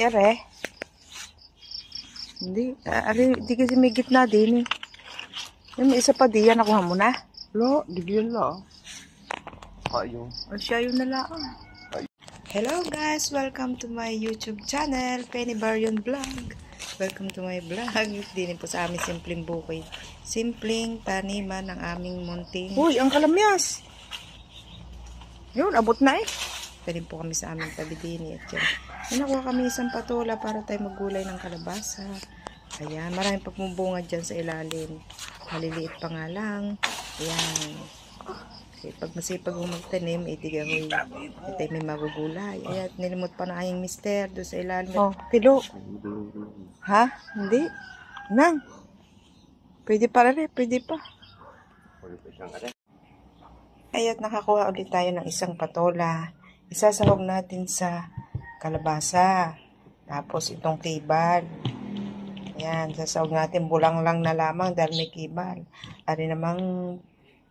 Ere. Hindi. Di kasi may gitna din eh. Yung isa pa diyan, nakuha mo na. Lo, digyan la. Ayun. O siya yun na lang. Hello guys! Welcome to my YouTube channel, Penny Barion Vlog. Welcome to my vlog. Dinin po sa aming simpleng bukid. Simpleng taniman ng aming munting. Uy, ang kalamyas! Yun, abot na eh. Dinin po kami sa aming tabi din. At yan. Nakuha kami isang patola para tayo maggulay ng kalabasa. Ayan, maraming pagmumbunga dyan sa ilalim. Maliliit pa nga lang. Ayan. Okay, pag masipag mo magtanim, itiga ko ito may magugulay. Ayan, nilimot pa na ayong mister doon sa ilalim. Oh, tilo. Ha? Hindi. Nang. Pwede pa rin, pwede pa. Ayan, nakakuha ulit tayo ng isang patola. Isasahog natin sa kalabasa. Tapos itong kibal. Ayan, sasahog natin. Bulang lang na lamang dahil may kibal. Ari namang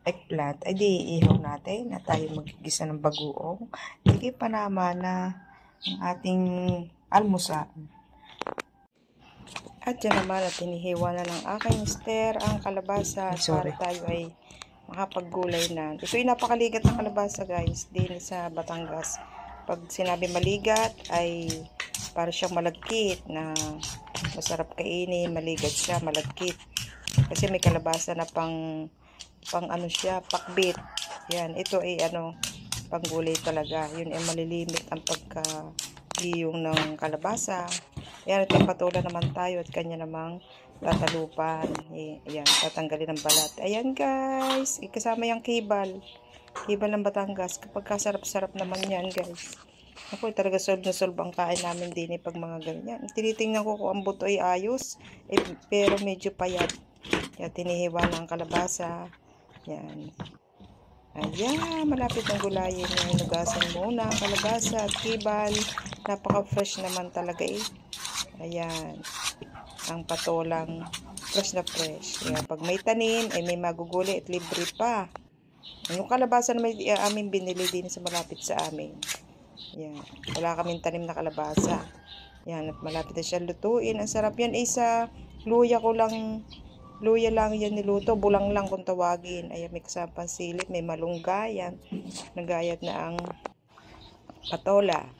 eggplant. Ay di, ihaw natin na tayo magigisa ng bagoong. Hindi pa naman na ang ating almusal. At yan naman at tinihiwa na ng aking mister ang kalabasa para tayo ay makapaggulay na. Ito ay napakaligat ng kalabasa guys, din sa Batangas. Pag sinabi maligat ay para siyang malagkit na masarap kainin, maligat siya, malagkit. Kasi may kalabasa na pang ano siya, pakbit. Yan, ito ay panggulay talaga. Yun ay malilimit ang pagka-iyong ng kalabasa. Yan, ito patola naman tayo at kanya namang tatalupan. Ayan, tatanggalin ang balat. Ayan guys, kasama yung kibal. Kibal ng Batangas. Kapag kasarap-sarap naman yan guys. Ako talaga solve na solve ang kain namin din pag mga ganyan. Tinitingnan ko kung ang buto ay ayos. Pero medyo payat. Kaya tinihiwa na ang kalabasa. Yan. Ayan, malapit ang gulayin. Hinugasan muna ang kalabasa at kibal. Napaka-fresh naman talaga eh. Ayan. Ang patolang fresh na fresh. Kaya pag may tanim, ay may magugulay at libre pa. Yung kalabasa na may aming binili din sa malapit sa amin. Yan. Wala kaming tanim na kalabasa. Yan. At malapit na siya lutuin. Ang sarap yan. Isa, luya lang yan niluto. Bulang lang kung tawagin. Ayan, may kasamang silip. May malunggay. Yan. Nagayat na ang patola.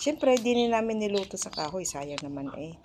Siyempre, di namin niluto sa kahoy. Sayang naman eh.